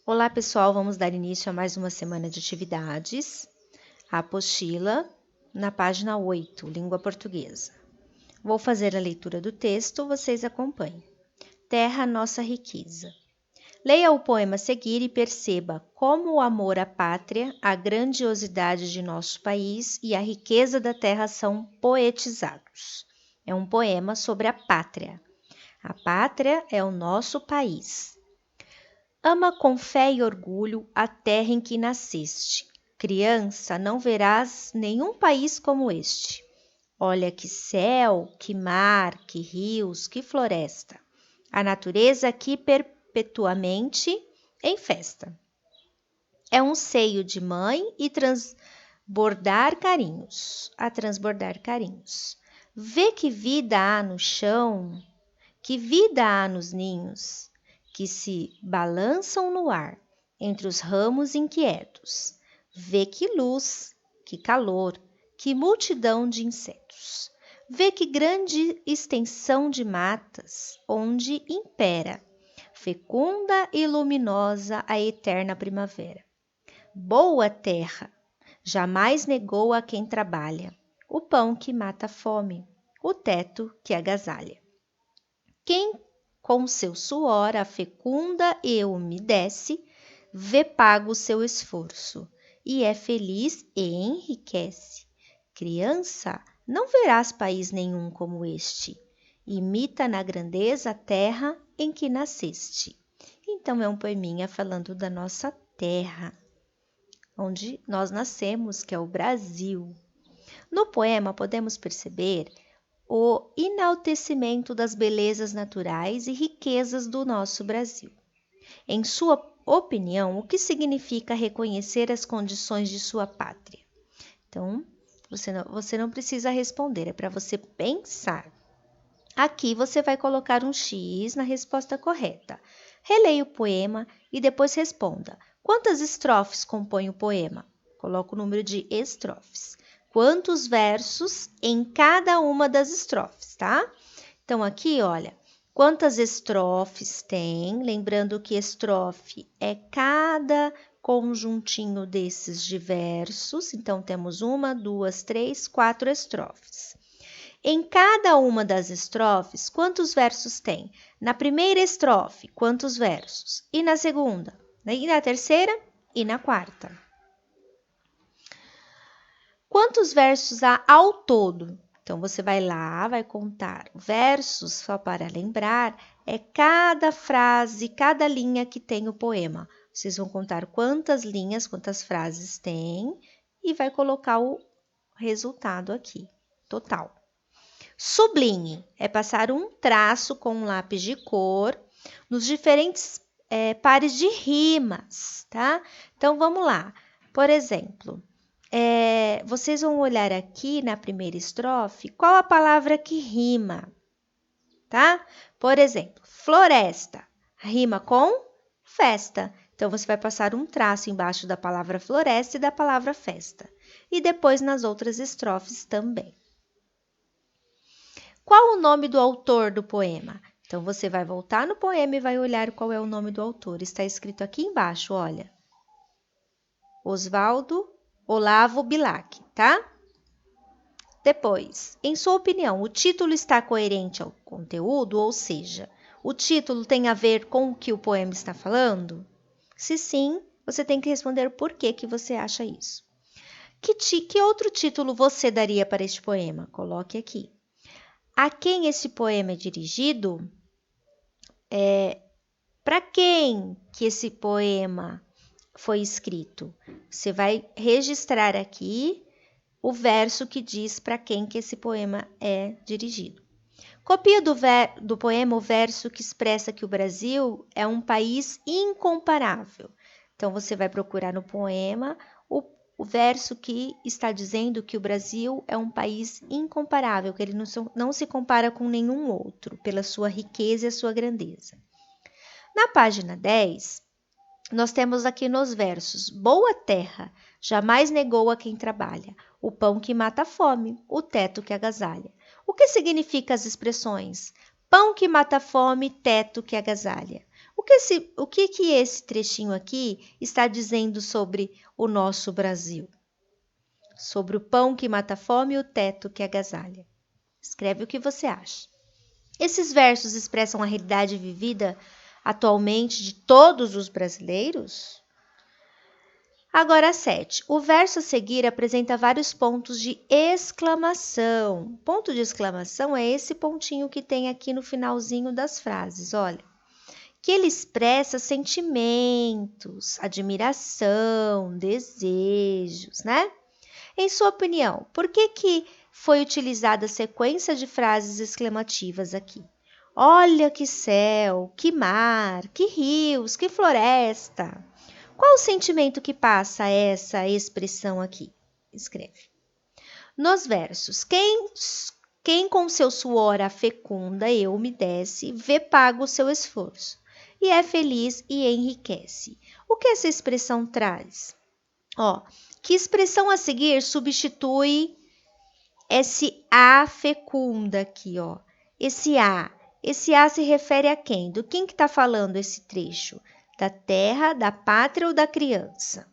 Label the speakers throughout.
Speaker 1: Olá, pessoal, vamos dar início a mais uma semana de atividades. A apostila, na página 8, língua portuguesa. Vou fazer a leitura do texto, vocês acompanhem. Terra, nossa riqueza. Leia o poema a seguir e perceba como o amor à pátria, a grandiosidade de nosso país e a riqueza da terra são poetizados. É um poema sobre a pátria. A pátria é o nosso país. Ama com fé e orgulho a terra em que nasceste. Criança, não verás nenhum país como este. Olha que céu, que mar, que rios, que floresta. A natureza aqui perpetuamente em festa. É um seio de mãe e transbordar carinhos. Vê que vida há no chão, que vida há nos ninhos, que se balançam no ar, entre os ramos inquietos. Vê que luz, que calor, que multidão de insetos. Vê que grande extensão de matas, onde impera, fecunda e luminosa a eterna primavera. Boa terra, jamais negou a quem trabalha, o pão que mata a fome, o teto que agasalha. Quem com seu suor a fecunda e umedece, vê pago o seu esforço, e é feliz e enriquece. Criança, não verás país nenhum como este. Imita na grandeza a terra em que nasceste. Então é um poeminha falando da nossa terra, onde nós nascemos, que é o Brasil. No poema podemos perceber o enaltecimento das belezas naturais e riquezas do nosso Brasil. Em sua opinião, o que significa reconhecer as condições de sua pátria? Então, você não precisa responder, é para você pensar. Aqui você vai colocar um X na resposta correta. Releia o poema e depois responda. Quantas estrofes compõem o poema? Coloca o número de estrofes. Quantos versos em cada uma das estrofes, tá? Então, aqui, olha, quantas estrofes tem? Lembrando que estrofe é cada conjuntinho desses de versos. Então, temos 1, 2, 3, 4 estrofes. Em cada uma das estrofes, quantos versos tem? Na primeira estrofe, quantos versos? E na segunda? E na terceira? E na quarta? Quantos versos há ao todo? Então, você vai lá, vai contar versos, só para lembrar, é cada frase, cada linha que tem o poema. Vocês vão contar quantas linhas, quantas frases tem e vai colocar o resultado aqui, total. Sublinhe é passar um traço com um lápis de cor nos diferentes pares de rimas, tá? Então, vamos lá. Por exemplo, vocês vão olhar aqui na primeira estrofe qual a palavra que rima, tá? Por exemplo, floresta rima com festa. Então, você vai passar um traço embaixo da palavra floresta e da palavra festa. E depois nas outras estrofes também. Qual o nome do autor do poema? Então, você vai voltar no poema e vai olhar qual é o nome do autor. Está escrito aqui embaixo, olha. Oswaldo Olavo Bilac, tá? Depois, em sua opinião, o título está coerente ao conteúdo? Ou seja, o título tem a ver com o que o poema está falando? Se sim, você tem que responder por que você acha isso. Que outro título você daria para este poema? Coloque aqui. A quem esse poema é dirigido? Para quem que esse poema foi escrito? Você vai registrar aqui o verso que diz para quem que esse poema é dirigido. Copia do poema o verso que expressa que o Brasil é um país incomparável. Então, você vai procurar no poema o verso que está dizendo que o Brasil é um país incomparável, que ele não se compara com nenhum outro, pela sua riqueza e a sua grandeza. Na página 10, nós temos aqui nos versos: boa terra, jamais negou a quem trabalha, o pão que mata a fome, o teto que agasalha. O que significam as expressões? Pão que mata a fome, teto que agasalha. O que esse trechinho aqui está dizendo sobre o nosso Brasil? Sobre o pão que mata a fome e o teto que agasalha. Escreve o que você acha. Esses versos expressam a realidade vivida atualmente de todos os brasileiros? Agora, 7. O verso a seguir apresenta vários pontos de exclamação. Ponto de exclamação é esse pontinho que tem aqui no finalzinho das frases, olha. Que ele expressa sentimentos, admiração, desejos, né? Em sua opinião, por que foi utilizada a sequência de frases exclamativas aqui? Olha que céu, que mar, que rios, que floresta. Qual o sentimento que passa essa expressão aqui? Escreve. Nos versos, quem com seu suor a fecunda eu umedece, vê pago o seu esforço, e é feliz e enriquece. O que essa expressão traz? Que expressão a seguir substitui esse a fecunda aqui, Esse a se refere a quem? Do quem que está falando esse trecho? Da terra, da pátria ou da criança?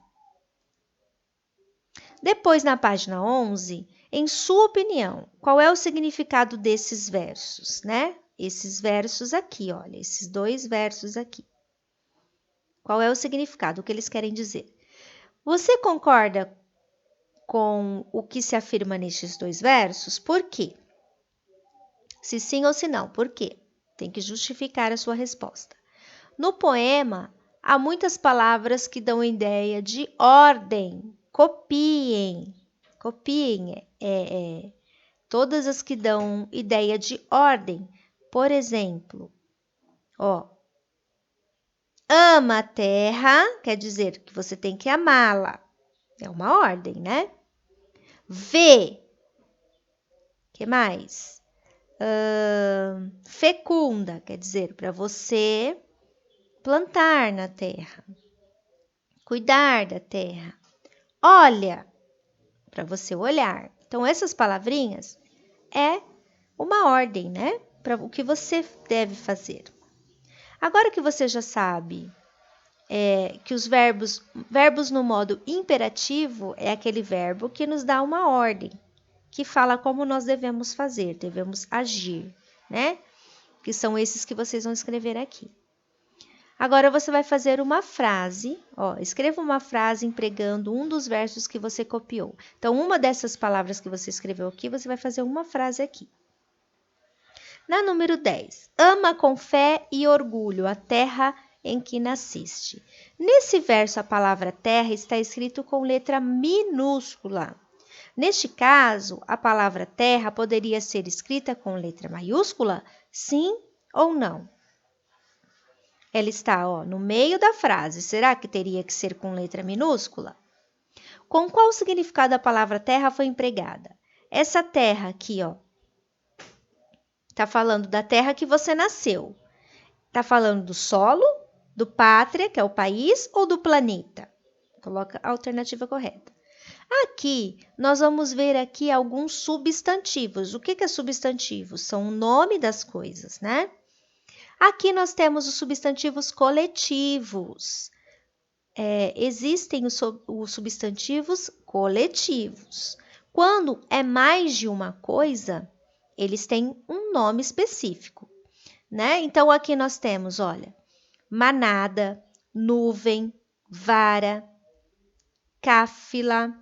Speaker 1: Depois, na página 11, em sua opinião, qual é o significado desses versos, né? Esses versos aqui, olha, esses 2 versos aqui. Qual é o significado, o que eles querem dizer? Você concorda com o que se afirma nestes 2 versos? Por quê? Se sim ou se não, por quê? Tem que justificar a sua resposta. No poema, há muitas palavras que dão ideia de ordem. Copiem. Todas as que dão ideia de ordem. Por exemplo, ama a terra, quer dizer que você tem que amá-la. É uma ordem, né? Vê. Que mais? Fecunda, quer dizer, para você plantar na terra, cuidar da terra. Olha, para você olhar. Então, essas palavrinhas é uma ordem, né? Para o que você deve fazer. Agora que você já sabe que os verbos no modo imperativo é aquele verbo que nos dá uma ordem, que fala como nós devemos fazer, devemos agir, né? Que são esses que vocês vão escrever aqui. Agora você vai fazer uma frase, escreva uma frase empregando um dos versos que você copiou. Então, uma dessas palavras que você escreveu aqui, você vai fazer uma frase aqui. Na número 10, ama com fé e orgulho a terra em que nasceste. Nesse verso, a palavra terra está escrito com letra minúscula. Neste caso, a palavra terra poderia ser escrita com letra maiúscula? Sim ou não? Ela está, no meio da frase. Será que teria que ser com letra minúscula? Com qual significado a palavra terra foi empregada? Essa terra aqui, está falando da terra que você nasceu. Está falando do solo, do pátria, que é o país, ou do planeta? Coloca a alternativa correta. Aqui, nós vamos ver aqui alguns substantivos. O que é substantivo? São o nome das coisas, né? Aqui nós temos os substantivos coletivos. Existem os substantivos coletivos. Quando é mais de uma coisa, eles têm um nome específico, né? Então, aqui nós temos, olha, manada, nuvem, vara, cáfila,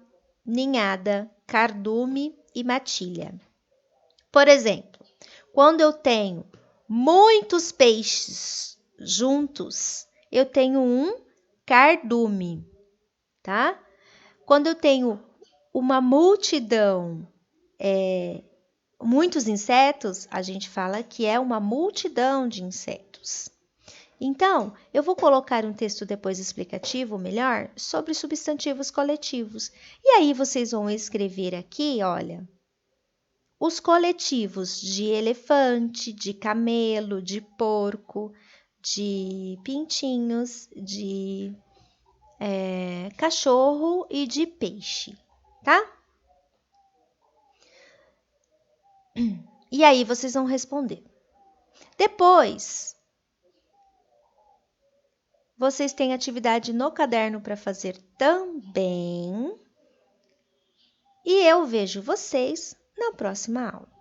Speaker 1: ninhada, cardume e matilha. Por exemplo, quando eu tenho muitos peixes juntos, eu tenho um cardume, tá? Quando eu tenho uma multidão, muitos insetos, a gente fala que é uma multidão de insetos. Então, eu vou colocar um texto depois explicativo melhor sobre substantivos coletivos. E aí vocês vão escrever aqui, olha, os coletivos de elefante, de camelo, de porco, de pintinhos, de cachorro e de peixe, tá? E aí vocês vão responder. Depois, Vocês têm atividade no caderno para fazer também. E eu vejo vocês na próxima aula.